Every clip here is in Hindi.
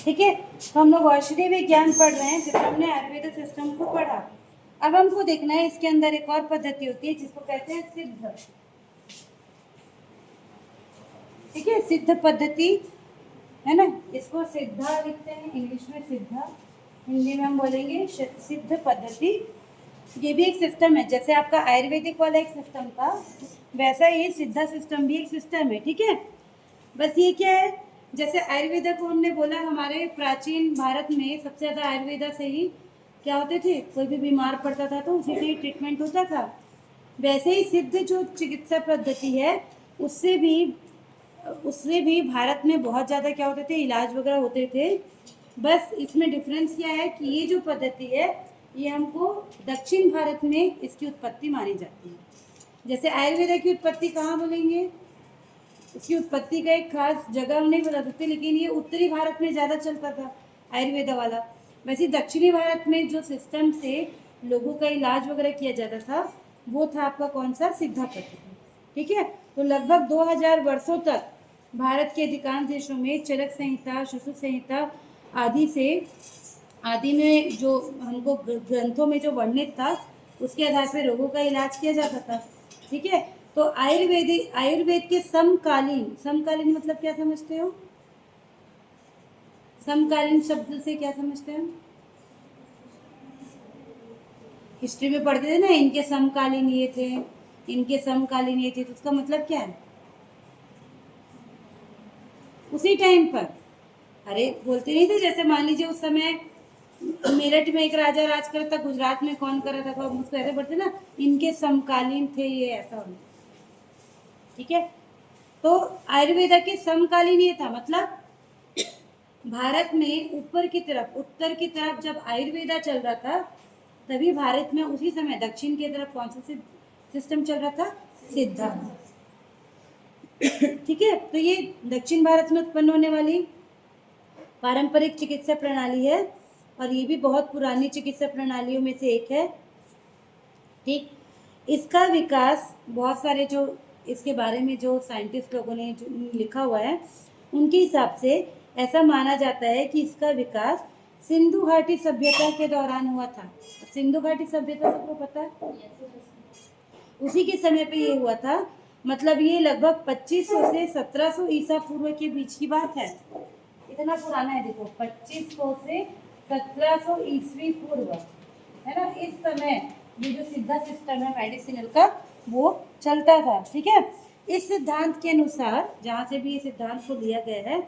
ठीक है, तो हम लोग औषधि विज्ञान पढ़ रहे हैं जिसमें हमने आयुर्वेद सिस्टम को पढ़ा। अब हमको देखना है इसके अंदर एक और पद्धति होती है जिसको कहते हैं सिद्ध। ठीक है, सिद्ध पद्धति है ना, इसको सिद्धा लिखते हैं इंग्लिश में, सिद्धा, हिंदी में हम बोलेंगे सिद्ध पद्धति। ये भी एक सिस्टम है, जैसे आपका आयुर्वेदिक वाला एक सिस्टम था, वैसा ये सिद्धा सिस्टम भी एक सिस्टम है। ठीक है, बस ये क्या है, जैसे आयुर्वेदा को हमने बोला, हमारे प्राचीन भारत में सबसे ज़्यादा आयुर्वेदा से ही क्या होते थे, कोई भी बीमार पड़ता था तो उसी से ही ट्रीटमेंट होता था। वैसे ही सिद्ध जो चिकित्सा पद्धति है उससे भी भारत में बहुत ज़्यादा क्या होते थे, इलाज वगैरह होते थे। बस इसमें डिफरेंस क्या है कि ये जो पद्धति है ये हमको दक्षिण भारत में इसकी उत्पत्ति मानी जाती है। जैसे आयुर्वेदा की उत्पत्ति कहाँ बोलेंगे, इसकी उत्पत्ति का एक खास जगह हम नहीं बता सकते, लेकिन ये उत्तरी भारत में ज़्यादा चलता था आयुर्वेदा वाला। वैसे दक्षिणी भारत में जो सिस्टम से लोगों का इलाज वगैरह किया जाता था वो था आपका कौन सा, सिद्धा पद्धति। ठीक है, तो लगभग 2000 वर्षों तक भारत के अधिकांश देशों में चरक संहिता, सुश्रुत संहिता आदि में जो हमको ग्रंथों में जो वर्णित था उसके आधार पर रोगों का इलाज किया जाता था। ठीक है, तो आयुर्वेद के समकालीन मतलब क्या समझते हो, समकालीन शब्द से क्या समझते हैं, हिस्ट्री में पढ़ते थे ना, इनके समकालीन ये थे, इनके समकालीन ये थे, तो उसका मतलब क्या है, उसी टाइम पर। अरे बोलते नहीं थे, जैसे मान लीजिए उस समय मेरठ में एक राजा राज कर था, गुजरात में कौन कर रहा था, हम उसको ऐसे पढ़ते ना, इनके समकालीन थे ये, ऐसा होना। ठीक है, तो आयुर्वेदा के समकालीन ये था, मतलब भारत में ऊपर की तरफ, उत्तर की तरफ जब आयुर्वेदा चल रहा था तभी भारत में उसी समय दक्षिण की तरफ कौन सा सिस्टम चल रहा था, सिद्धा। ठीक है, तो ये दक्षिण भारत में उत्पन्न होने वाली पारंपरिक चिकित्सा प्रणाली है और ये भी बहुत पुरानी चिकित्सा प्रणालियों में से एक है। ठीक, इसका विकास बहुत सारे जो इसके बारे में जो साइंटिस्ट लोगों ने जो लिखा हुआ है उनके हिसाब से ऐसा माना जाता है कि इसका विकास सिंधु घाटी सभ्यता के दौरान हुआ था। सिंधु घाटी सभ्यता सबको पता है, उसी के समय पे ये हुआ था, मतलब ये लगभग 2500 से 1700 ईसा पूर्व के बीच की बात है। इतना पुराना है, देखो 2500 से 1700 ईस्वी पूर्व, है ना, इस समय ये जो सिद्धा सिस्टम है मेडिसिनल का वो चलता था। ठीक है, इस सिद्धांत के अनुसार, जहाँ से भी ये सिद्धांत को लिया गया है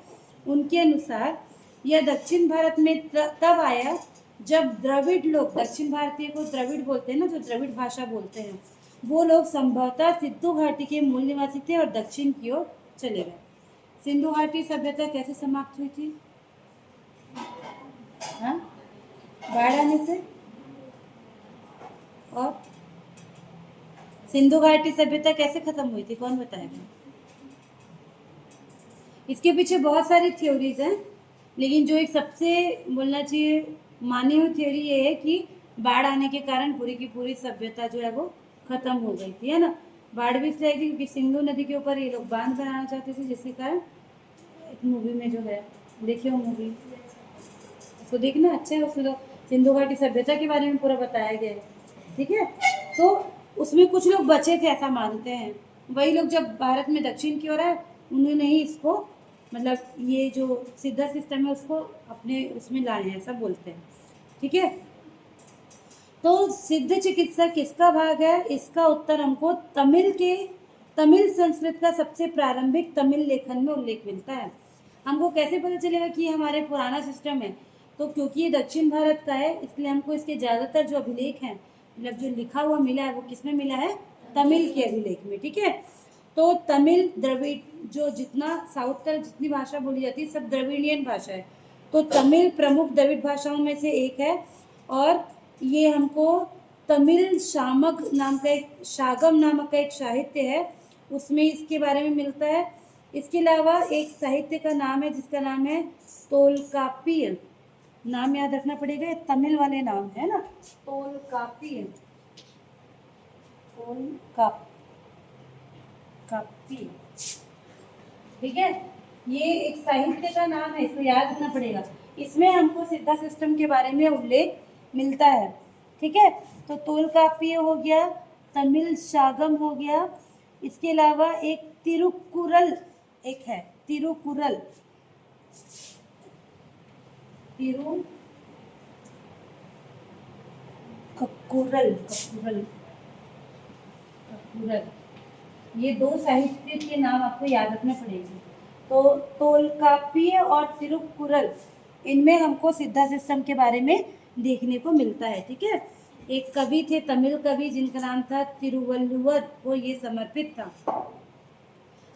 उनके अनुसार यह दक्षिण भारत में तब आया जब द्रविड़ लोग, दक्षिण भारतीय को द्रविड़ बोलते हैं ना, जो द्रविड़ भाषा बोलते हैं, वो लोग संभवतः सिंधु घाटी के मूल निवासी थे और दक्षिण की ओर चले गए। सिंधु घाटी सभ्यता कैसे समाप्त हुई थी, हाँ, बाढ़ आने से। और सिंधु घाटी सभ्यता कैसे खत्म हुई थी, कौन बताएगा, इसके पीछे बहुत सारी थ्योरीज हैं, लेकिन जो एक सबसे बोलना चाहिए मानी हुई थ्योरी ये है कि बाढ़ आने के कारण पूरी की पूरी सभ्यता जो है वो खत्म हो गई थी, है ना। बाढ़ भी इसलिए आई थी क्योंकि सिंधु नदी के ऊपर ये लोग बांध बनाना चाहते थे, जिसके कारण एक मूवी में जो है, देखिए वो मूवी, उसको देखना, अच्छा है, उसमें सिंधु घाटी सभ्यता के बारे में पूरा बताया गया है। ठीक है, तो उसमें कुछ लोग बचे थे ऐसा मानते हैं, वही लोग जब भारत में दक्षिण की ओर आए उन्होंने ही इसको, मतलब ये जो सिद्धा सिस्टम है उसको अपने उसमें लाए हैं, ऐसा बोलते हैं। ठीक है, तो सिद्ध चिकित्सा किसका भाग है, इसका उत्तर हमको तमिल संस्कृत का सबसे प्रारंभिक तमिल लेखन में उल्लेख मिलता है। हमको कैसे पता चलेगा कि ये हमारे पुराना सिस्टम है, तो क्योंकि ये दक्षिण भारत का है इसलिए हमको इसके ज़्यादातर जो अभिलेख हैं, मतलब जो लिखा हुआ मिला है वो किसमें मिला है, तमिल के अभिलेख में। ठीक है, तो तमिल द्रविड़, जो जितना साउथ तरफ जितनी भाषा बोली जाती है सब द्रविड़ियन भाषा है, तो तमिल प्रमुख द्रविड़ भाषाओं में से एक है। और ये हमको तमिल शागम नामक का एक साहित्य है, उसमें इसके बारे में मिलता है। इसके अलावा एक साहित्य का नाम है जिसका नाम है तोलकाप्पियम, नाम याद रखना पड़ेगा, ये तमिल वाले नाम है ना, तोलकाप्पियम, ठीक है, ये एक साहित्य का नाम है, इसको याद रखना पड़ेगा। इसमें हमको सिद्धा सिस्टम के बारे में उल्लेख मिलता है। ठीक है, तो तोलकाप्पिय हो गया, तमिल शागम हो गया, इसके अलावा एक तिरुकुरल एक है, तिरुकुरल, ककुरल ककुरल ककुरल, ये दो साहित्य के नाम आपको याद रखने पड़ेंगे। तो तोलकाप्पिय और तिरुकुरल, इनमें हमको सिद्धा सिस्टम के बारे में देखने को मिलता है। ठीक है, एक कवि थे, तमिल कवि, जिनका नाम था तिरुवल्लुवर, को ये समर्पित था।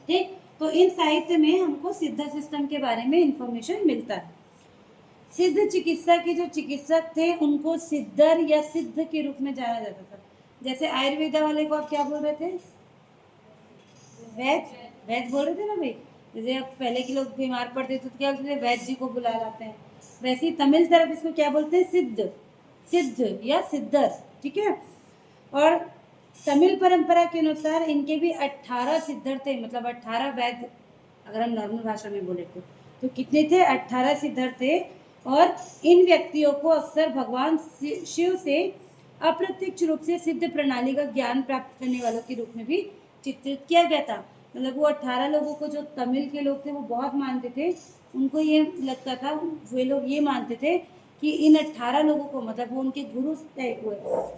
ठीक, तो इन साहित्य में हमको सिद्धा सिस्टम के बारे में इंफॉर्मेशन मिलता है। सिद्ध चिकित्सा के जो चिकित्सक थे उनको सिद्धर या सिद्ध के रूप में जाना जाता था। जैसे आयुर्वेदा वाले को आप क्या बोल रहे थे? वैद्य, वैद्य बोल रहे थे ना भाई। जैसे अब पहले के लोग बीमार पड़ते थे तो क्या बोलते थे? वैद्य जी को बुला लाते हैं। वैसे ही तमिल तरफ इसको क्या बोलते हैं? सिद्ध, सिद्ध या सिद्धर। ठीक है, और तमिल परंपरा के अनुसार इनके भी 18 सिद्धर थे, मतलब 18 वैद्य, अगर हम नॉर्मल भाषा में बोले तो कितने थे? 18 सिद्धर थे। और इन व्यक्तियों को अक्सर भगवान शिव से अप्रत्यक्ष रूप से सिद्ध प्रणाली का ज्ञान प्राप्त करने वालों के रूप में भी चित्रित किया गया था। मतलब वो 18 लोगों को जो तमिल के लोग थे वो बहुत मानते थे। उनको ये लगता था, वे लोग ये मानते थे कि इन 18 लोगों को, मतलब वो उनके गुरु टाइप हुए,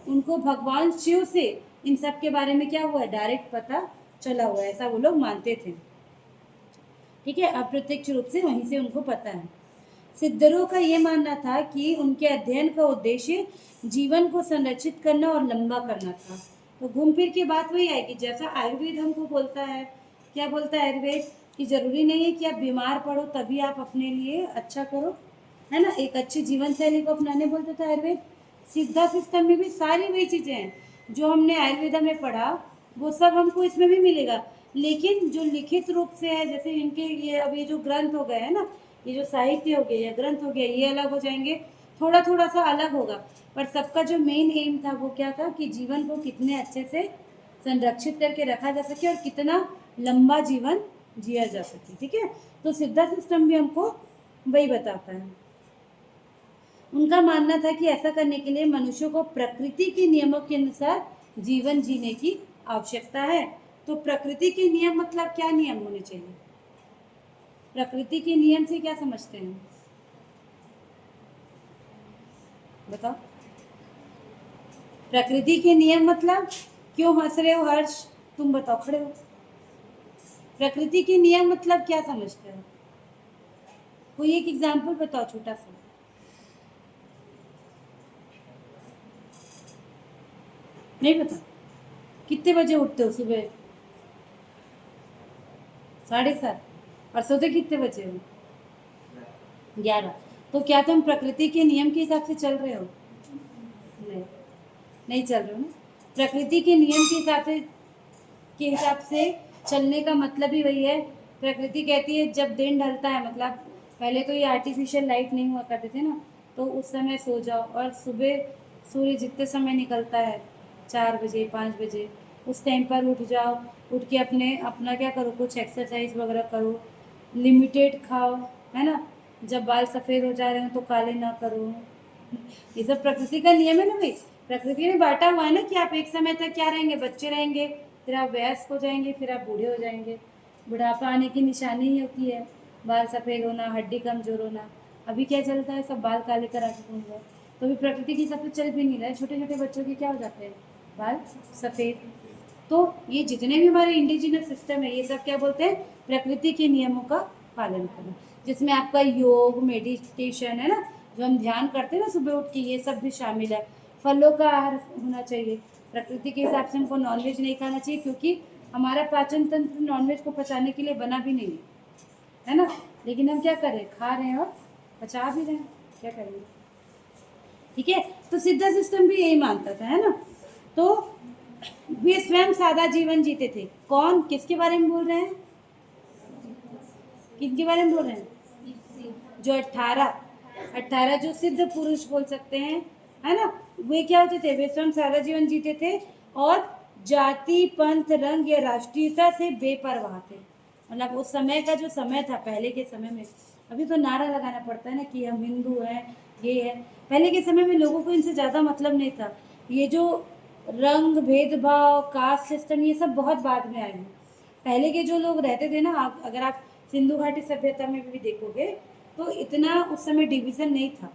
उनको भगवान शिव से इन सब के बारे में क्या हुआ है? डायरेक्ट पता चला हुआ है, ऐसा वो लोग मानते थे। ठीक है, अप्रत्यक्ष रूप से वहीं से उनको पता है। सिद्धरों का ये मानना था कि उनके अध्ययन का उद्देश्य जीवन को संरक्षित करना और लंबा करना था। तो घूम फिर के बात वही आएगी, जैसा आयुर्वेद हमको बोलता है, क्या बोलता है आयुर्वेद? कि जरूरी नहीं है कि आप बीमार पड़ो तभी आप अपने लिए अच्छा करो, है ना, एक अच्छी जीवन शैली को अपनाने बोलता था आयुर्वेद। सिद्धा सिस्टम में भी सारी वही चीज़ें हैं जो हमने आयुर्वेदा में पढ़ा, वो सब हमको इसमें भी मिलेगा। लेकिन जो लिखित रूप से है, जैसे इनके ये अभी जो ग्रंथ हो गए हैं ना, ये जो साहित्य हो गया या ग्रंथ हो गया, ये अलग हो जाएंगे, थोड़ा थोड़ा सा अलग होगा, पर सबका जो मेन एम था वो क्या था? कि जीवन को कितने अच्छे से संरक्षित करके रखा जा सके और कितना लंबा जीवन जिया जा सके। ठीक है, तो सिद्धा सिस्टम भी हमको वही बताता है। उनका मानना था कि ऐसा करने के लिए मनुष्य को प्रकृति के नियमों के अनुसार जीवन जीने की आवश्यकता है। तो प्रकृति के नियम मतलब क्या नियम होने चाहिए? प्रकृति के नियम से क्या समझते हैं? बताओ। प्रकृति के नियम मतलब, क्यों हंस रहे हो हर्ष? तुम बताओ, खड़े हो। प्रकृति के नियम मतलब क्या समझते हो? कोई एक एग्जाम्पल बताओ छोटा सा। नहीं पता? कितने बजे उठते हो सुबह? 7:30। और सोते कितने बजे हो? 11। तो क्या तुम प्रकृति के नियम के हिसाब से चल रहे हो? नहीं, नहीं चल रहे हो ना। प्रकृति के नियम के हिसाब से चलने का मतलब ही वही है। प्रकृति कहती है जब दिन ढलता है, मतलब पहले तो ये आर्टिफिशियल लाइट नहीं हुआ करते थे ना, तो उस समय सो जाओ, और सुबह सूर्य जितने समय निकलता है, 4 बजे 5 बजे, उस टाइम पर उठ जाओ। उठ के अपना क्या करो? कुछ एक्सरसाइज वगैरह करो, लिमिटेड खाओ, है ना। जब बाल सफ़ेद हो जा रहे हो तो काले ना करो। ये सब प्रकृति का नियम है ना भाई। प्रकृति ने बांटा हुआ है ना कि आप एक समय तक क्या रहेंगे? बच्चे रहेंगे, फिर आप वयस्क हो जाएंगे, फिर आप बूढ़े हो जाएंगे। बुढ़ापा आने की निशानी ही होती है बाल सफ़ेद होना, हड्डी कमज़ोर होना। अभी क्या चलता है? सब बाल काले करा के घूम रहे। तो अभी प्रकृति के हिसाब से चल भी नहीं रहा है। छोटे छोटे बच्चों के क्या हो जाते हैं? बाल सफ़ेद। तो ये जितने भी हमारे इंडिजिनस सिस्टम है, ये सब क्या बोलते हैं? प्रकृति के नियमों का पालन करना, जिसमें आपका योग, मेडिटेशन, है ना, जो हम ध्यान करते हैं ना सुबह उठ के, ये सब भी शामिल है। फलों का आहार होना चाहिए। प्रकृति के हिसाब से हमको नॉनवेज नहीं खाना चाहिए, क्योंकि हमारा पाचन तंत्र नॉनवेज को पचाने के लिए बना भी नहीं है ना। लेकिन हम क्या कर रहे हैं? खा रहे हैं और पचा भी रहे हैं, क्या करेंगे? ठीक है, तो सिद्धा सिस्टम भी यही मानता था, है ना। तो वे स्वयं सादा जीवन जीते थे। कौन? किसके बारे में बोल रहे हैं? किसके बारे में बोल रहे हैं? जो 18 जो सिद्ध पुरुष बोल सकते हैं, है ना, वे क्या होते थे? वे स्वयं सादा जीवन जीते थे और जाति, पंथ, रंग या राष्ट्रीयता से बेपरवाह थे। मतलब उस समय का जो समय था, पहले के समय में, अभी तो नारा लगाना पड़ता है ना कि हम हिंदू हैं, ये है। पहले के समय में लोगों को इनसे ज़्यादा मतलब नहीं था। ये जो रंग भेदभाव, कास्ट सिस्टम, ये सब बहुत बाद में आए हैं। पहले के जो लोग रहते थे ना, अगर आप सिंधु घाटी सभ्यता में भी देखोगे तो इतना उस समय डिवीज़न नहीं था।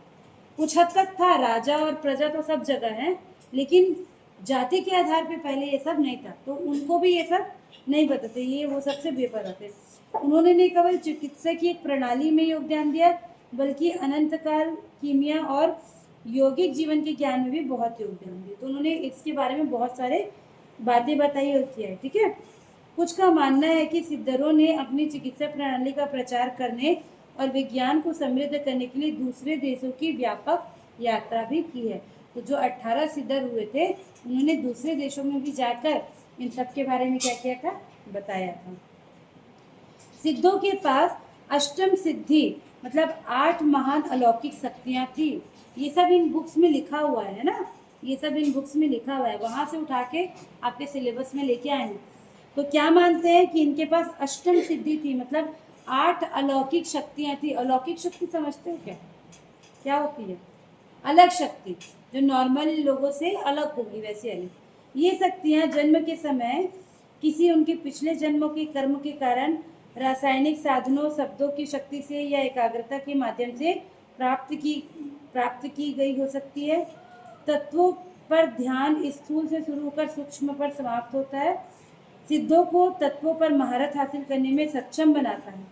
कुछ हद तक था, राजा और प्रजा तो सब जगह है, लेकिन जाति के आधार पे पहले ये सब नहीं था, तो उनको भी ये सब नहीं पता थे, ये वो सबसे बेपरवाह थे। उन्होंने नहीं केवल चिकित्सा की एक प्रणाली में योगदान दिया, बल्कि अनंत काल कीमिया और यौगिक जीवन के ज्ञान में भी बहुत योगदान दिया। तो उन्होंने इसके बारे में बहुत सारे बातें बताई और किया है, ठीक है। कुछ का मानना है कि सिद्धरों ने अपनी चिकित्सा प्रणाली का प्रचार करने और विज्ञान को समृद्ध करने के लिए दूसरे देशों की व्यापक यात्रा भी की है। तो जो 18 सिद्धर हुए थे, उन्होंने दूसरे देशों में भी जाकर इन सब के बारे में क्या किया था, बताया था। सिद्धों के पास अष्टम सिद्धि मतलब 8 महान अलौकिक शक्तियाँ थी। ये सब इन बुक्स में लिखा हुआ है ना, ये सब इन बुक्स में लिखा हुआ है, वहाँ से उठा के आपके सिलेबस में लेके आए हैं। तो क्या मानते हैं कि इनके पास अष्टम सिद्धि थी, मतलब 8 अलौकिक शक्तियाँ थी। अलौकिक शक्ति समझते हो क्या, क्या होती है? अलग शक्ति, जो नॉर्मल लोगों से अलग होगी, वैसे अलग। ये शक्तियाँ जन्म के समय किसी उनके पिछले जन्मों के कर्म के कारण रासायनिक साधनों, शब्दों की शक्ति से या एकाग्रता के माध्यम से प्राप्त की गई हो सकती है। तत्वों पर ध्यान स्थूल से शुरू होकर सूक्ष्म पर समाप्त होता है। सिद्धों को तत्वों पर महारत हासिल करने में सक्षम बनाता है,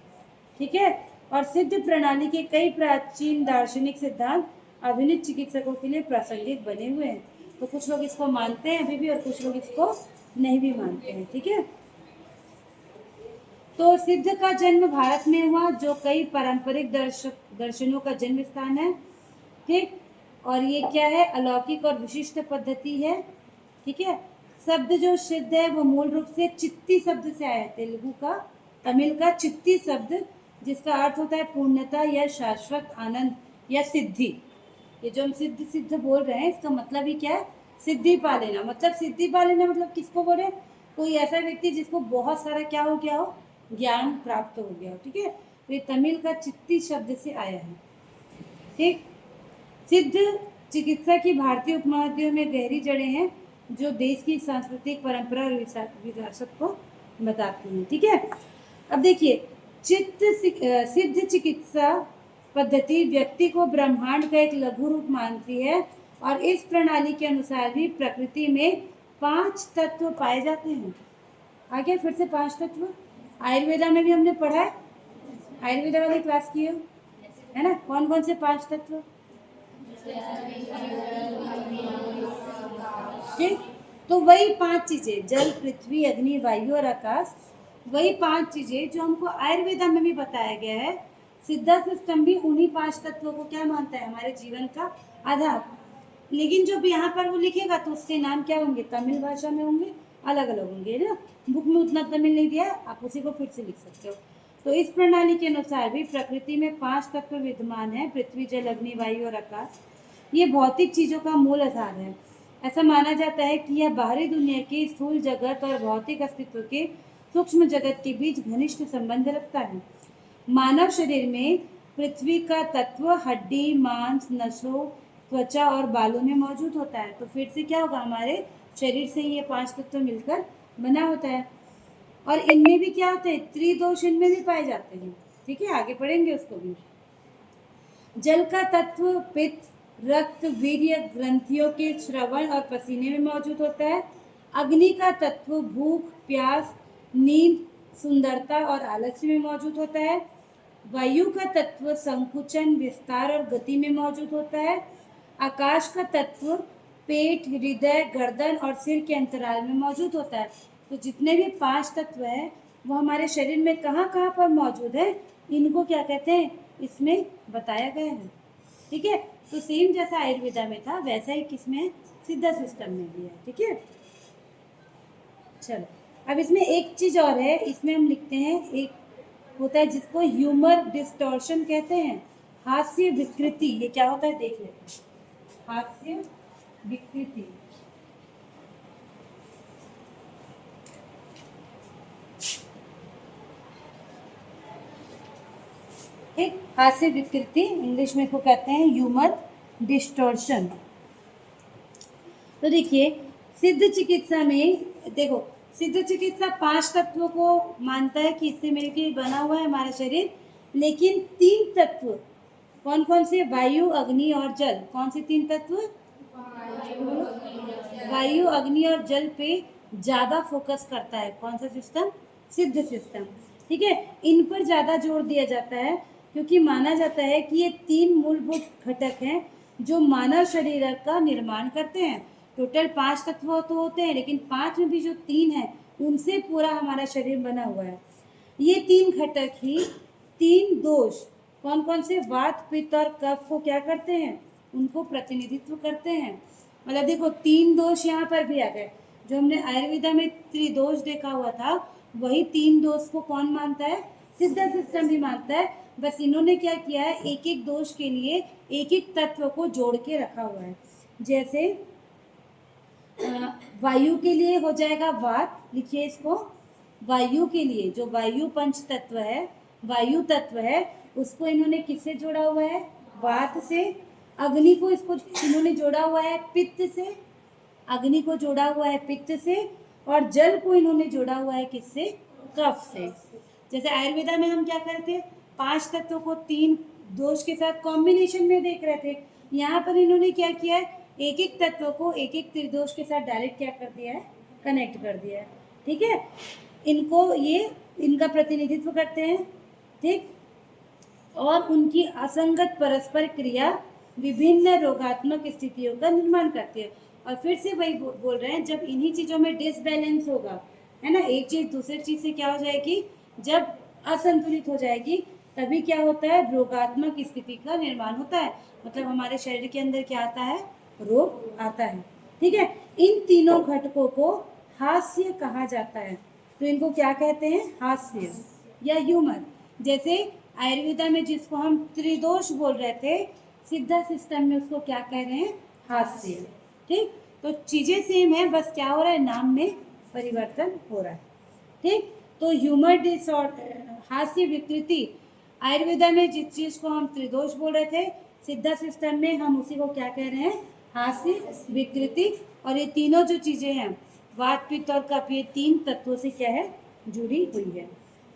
ठीक है। और सिद्ध प्रणाली के कई प्राचीन दार्शनिक सिद्धांत आधुनिक चिकित्सकों के लिए प्रासंगिक बने हुए हैं। तो कुछ लोग इसको मानते हैं अभी भी और कुछ लोग इसको नहीं भी मानते हैं, ठीक है। तो सिद्ध का जन्म भारत में हुआ, जो कई पारंपरिक दर्शनों का जन्म स्थान है, ठीक। और ये क्या है, अलौकिक और विशिष्ट पद्धति है, ठीक है। शब्द जो सिद्ध है वो मूल रूप से चित्ती शब्द से आया है, तेलुगु का, तमिल का चित्ती शब्द, जिसका अर्थ होता है पूर्णता या शाश्वत आनंद या सिद्धि। ये जो हम सिद्ध सिद्ध बोल रहे हैं, इसका मतलब ही क्या है, सिद्धि पा लेना। मतलब सिद्धि पा लेना मतलब किसको बोले, कोई ऐसा व्यक्ति जिसको बहुत सारा क्या हो गया हो, ज्ञान प्राप्त हो गया हो, ठीक है। तो ये तमिल का चित्ती शब्द से आया है, ठीक। सिद्ध चिकित्सा की भारतीय उपमहाद्वीप में गहरी जड़ें हैं, जो देश की सांस्कृतिक परंपरा और विरासत को बताती हैं, ठीक है। अब देखिए, सिद्ध चिकित्सा पद्धति व्यक्ति को ब्रह्मांड का एक लघु रूप मानती है, और इस प्रणाली के अनुसार भी प्रकृति में 5 तत्व पाए जाते हैं। आगे फिर से 5 तत्व आयुर्वेदा में भी हमने पढ़ा है, आयुर्वेदा वाली क्लास की है ना। कौन कौन से 5 तत्व, ठीक। तो वही 5 चीजें, जल, पृथ्वी, अग्नि, वायु और आकाश, वही 5 चीजें जो हमको आयुर्वेदा में भी बताया गया है। सिद्धा सिस्टम भी उन्हीं 5 तत्वों को क्या मानता है, हमारे जीवन का आधार। लेकिन जब यहाँ पर वो लिखेगा तो उसके नाम क्या होंगे, तमिल भाषा में होंगे, अलग अलग होंगे ना। बुक में उतना तमिल नहीं दिया, आप उसी को फिर से लिख सकते हो। तो इस प्रणाली के अनुसार भी प्रकृति में 5 तत्व विद्यमान है, पृथ्वी, जल, अग्नि, वायु और आकाश। ये भौतिक चीजों का मूल आधार है। ऐसा माना जाता है कि यह बाहरी दुनिया के स्थूल जगत और भौतिक अस्तित्व के सूक्ष्म जगत के बीच घनिष्ठ संबंध रखता है। मानव शरीर में पृथ्वी का तत्व हड्डी, मांस, नसों, त्वचा और बालों में मौजूद होता है। तो फिर से क्या होगा, हमारे शरीर से ये 5 तत्व मिलकर बना होता है। और इनमें भी क्या होते हैं, त्रिदोष इनमें भी पाए जाते हैं, ठीक है। आगे पढ़ेंगे उसको भी। जल का तत्व पित्त, रक्त, वीर्य, ग्रंथियों के श्रवण और पसीने में मौजूद होता है। अग्नि का तत्व भूख, प्यास, नींद, सुंदरता और आलस्य में मौजूद होता है। वायु का तत्व संकुचन, विस्तार और गति में मौजूद होता है। आकाश का तत्व पेट, हृदय, गर्दन और सिर के अंतराल में मौजूद होता है। तो जितने भी 5 तत्व हैं वो हमारे शरीर में कहाँ कहाँ पर मौजूद है, इनको क्या कहते हैं, इसमें बताया गया है, ठीक है। तो सेम जैसा आयुर्वेदा में था वैसा ही किसमें, सिद्धा सिस्टम में भी है, ठीक है। चलो, अब इसमें एक चीज और है, इसमें हम लिखते हैं, एक होता है जिसको ह्यूमर डिस्टॉर्शन कहते हैं, हास्य विकृति। ये क्या होता है देख लेते हैं, हास्य विकृति। ठीक, हास्य विकृति, इंग्लिश में इसको कहते हैं ह्यूमर डिस्टॉर्शन। तो देखिए सिद्ध चिकित्सा में, देखो सिद्ध चिकित्सा 5 तत्वों को मानता है कि इससे मिलकर बना हुआ है हमारा शरीर, लेकिन 3 तत्व कौन कौन से, वायु, अग्नि और जल, कौन से 3 तत्व, वायु, अग्नि और जल पे ज़्यादा फोकस करता है कौन सा सिस्टम, सिद्ध सिस्टम। ठीक है, इन पर ज़्यादा जोर दिया जाता है क्योंकि माना जाता है कि ये 3 मूलभूत घटक हैं जो मानव शरीर का निर्माण करते हैं। टोटल 5 तत्व तो होते हैं, लेकिन 5 में भी जो 3 है उनसे पूरा हमारा शरीर बना हुआ है। ये 3 घटक ही 3 दोष कौन कौन से, वात, पित्त और कफ को क्या करते हैं, उनको प्रतिनिधित्व करते हैं। मतलब देखो 3 दोष यहाँ पर भी आ गए। जो हमने आयुर्वेदा में त्रिदोष देखा हुआ था, वही 3 दोष को कौन मानता है, सिद्ध सिस्टम भी मानता है। बस इन्होंने क्या किया है, एक एक दोष के लिए एक एक तत्व को जोड़ के रखा हुआ है। जैसे वायु के लिए हो जाएगा वात, लिखिए इसको, वायु के लिए जो वायु पंच तत्व है, वायु तत्व है, उसको इन्होंने किससे जोड़ा हुआ है, वात से। अग्नि को इसको इन्होंने जोड़ा हुआ है पित्त से, अग्नि को जोड़ा हुआ है पित्त से, और जल को इन्होंने जोड़ा हुआ है किससे, कफ से। जैसे आयुर्वेदा में हम क्या करते हैं, 5 तत्वों को 3 दोष के साथ कॉम्बिनेशन में देख रहे थे। यहाँ पर इन्होंने क्या किया है, एक एक तत्व को एक एक त्रिदोष के साथ डायरेक्ट क्या कर दिया है, कनेक्ट कर दिया है। ठीक है, इनको ये इनका प्रतिनिधित्व करते हैं। ठीक, और उनकी असंगत परस्पर क्रिया विभिन्न रोगात्मक स्थितियों का निर्माण करती है। और फिर से वही बोल रहे हैं, जब इन्हीं चीज़ों में डिसबैलेंस होगा, है ना, एक चीज़ दूसरी चीज़ से क्या हो जाएगी, जब असंतुलित हो जाएगी, तभी क्या होता है, रोगात्मक स्थिति का निर्माण होता है। मतलब हमारे शरीर के अंदर क्या आता है, रोग आता है। ठीक है, इन तीनों घटकों को हास्य कहा जाता है। तो इनको क्या कहते हैं, हास्य या ह्यूमर। जैसे आयुर्वेदा में जिसको हम त्रिदोष बोल रहे थे, सिद्ध सिस्टम में उसको क्या कह रहे हैं, हास्य। ठीक, तो चीजें सेम है, बस क्या हो रहा है, नाम में परिवर्तन हो रहा है। ठीक, तो ह्यूमर डिसऑर्डर, हास्य विकृति, आयुर्वेदा में जिस चीज को हम त्रिदोष बोल रहे थे, सिद्ध सिस्टम में हम उसी को क्या कह रहे हैं, हास्य विकृति। और ये तीनों जो चीजें हैं, वात, पित्त और कफ, ये 3 तत्वों से क्या है, जुड़ी हुई है।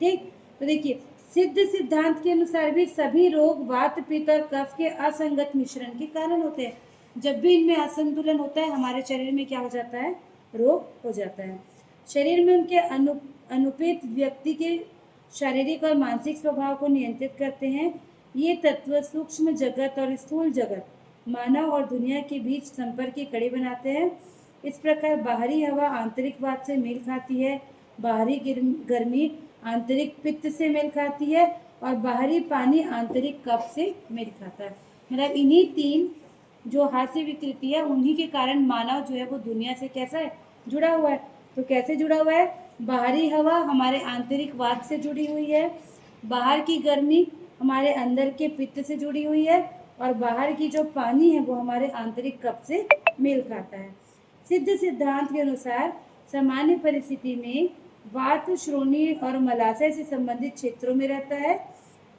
ठीक, तो देखिए सिद्ध सिद्धांत के अनुसार भी सभी रोग वात, पित्त और कफ के असंगत मिश्रण के कारण होते हैं। जब भी इनमें असंतुलन होता है, हमारे शरीर में क्या हो जाता है, रोग हो जाता है। शरीर में उनके अनुपित व्यक्ति के शारीरिक और मानसिक स्वभाव को नियंत्रित करते हैं। ये तत्व सूक्ष्म जगत और स्थूल जगत, मानव और दुनिया के बीच संपर्क की कड़ी बनाते हैं। इस प्रकार बाहरी हवा आंतरिक वात से मेल खाती है, बाहरी गर्मी आंतरिक पित्त से मेल खाती है, और बाहरी पानी आंतरिक कफ से मेल खाता है। मतलब इन्हीं 3 जो हास्य विकृति है, उन्हीं के कारण मानव जो है वो दुनिया से कैसा है, जुड़ा हुआ है। तो कैसे जुड़ा हुआ है, बाहरी हवा हमारे आंतरिक वात से जुड़ी हुई है, बाहर की गर्मी हमारे अंदर के पित्त से जुड़ी हुई है, और बाहर की जो पानी है वो हमारे आंतरिक कफ से मेल खाता है। सिद्ध सिद्धांत के अनुसार सामान्य परिस्थिति में वात श्रोणि और मलाशय से संबंधित क्षेत्रों में रहता है,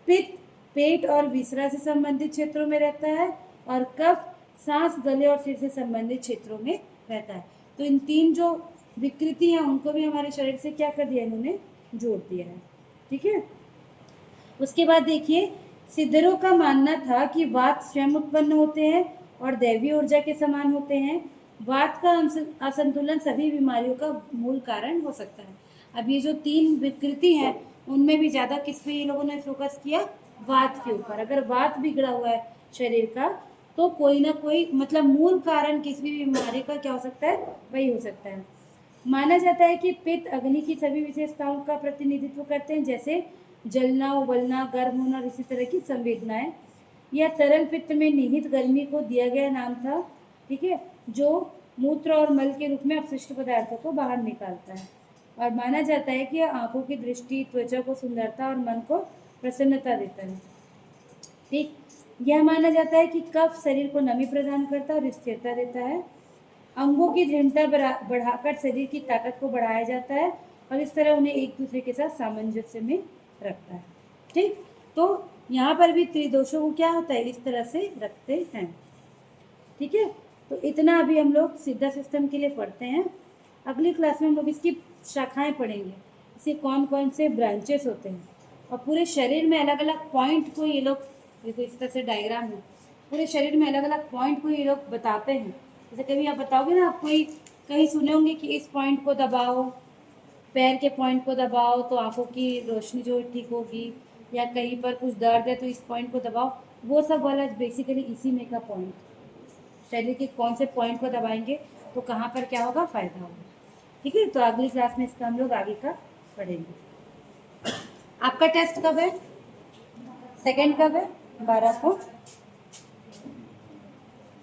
पित्त पेट और विसरा से संबंधित क्षेत्रों में रहता है, और कफ सांस, गले और सिर से संबंधित क्षेत्रों में रहता है। तो इन 3 जो विकृति हैं उनको भी हमारे शरीर से क्या कर दिया, इन्होंने जोड़ दिया है। ठीक है, उसके बाद देखिए सिद्धरों का मानना था कि वात स्वयं उत्पन्न होते हैं और दैवीय ऊर्जा के समान होते हैं। वात का असंतुलन सभी बीमारियों का मूल कारण हो सकता है। अब ये जो 3 विकृति हैं, उनमें भी ज़्यादा किस पे ये लोगों ने फोकस किया, वात के ऊपर। अगर वात बिगड़ा हुआ है शरीर का, तो कोई ना कोई मतलब मूल कारण किसी भी बीमारी का क्या हो सकता है, वही हो सकता है। माना जाता है कि पित्त अग्नि की सभी विशेषताओं का प्रतिनिधित्व करते हैं, जैसे जलना, उबलना, गर्म होना और इसी तरह की संवेदनाएं। यह तरल पित्त में निहित गर्मी को दिया गया नाम था। ठीक है, जो मूत्र और मल के रूप में अपशिष्ट पदार्थों को बाहर निकालता है। और माना जाता है कि यह आंखों की दृष्टि, त्वचा को सुंदरता और मन को प्रसन्नता देता है। ठीक, यह माना जाता है कि कफ शरीर को नमी प्रदान करता है और स्थिरता देता है। अंगों की दृढ़ता बढ़ाकर शरीर की ताकत को बढ़ाया जाता है, और इस तरह उन्हें एक दूसरे के साथ सामंजस्य में रखता है। ठीक, तो यहाँ पर भी त्रिदोषों को क्या होता है, इस तरह से रखते हैं। ठीक है, तो इतना अभी हम लोग सीधा सिस्टम के लिए पढ़ते हैं। अगली क्लास में हम लोग इसकी शाखाएं पढ़ेंगे, इसके कौन कौन से ब्रांचेस होते हैं, और पूरे शरीर में अलग अलग पॉइंट को ये लोग, देखो इस तरह से डायग्राम है, पूरे शरीर में अलग अलग पॉइंट को ये लोग बताते हैं। जैसे कभी आप बताओगे ना, आप कोई कहीं सुने होंगे कि इस पॉइंट को दबाओ, पैर के पॉइंट को दबाओ तो आंखों की रोशनी जो ठीक होगी, या कहीं पर कुछ दर्द है तो इस पॉइंट को दबाओ, वो सब वाला बेसिकली इसी में का पॉइंट, शरीर के कौन से पॉइंट को दबाएंगे तो कहाँ पर क्या होगा, फायदा होगा। ठीक है, तो अगली क्लास में इसका हम लोग आगे का पढ़ेंगे। आपका टेस्ट कब है, सेकंड कब है, 12 को।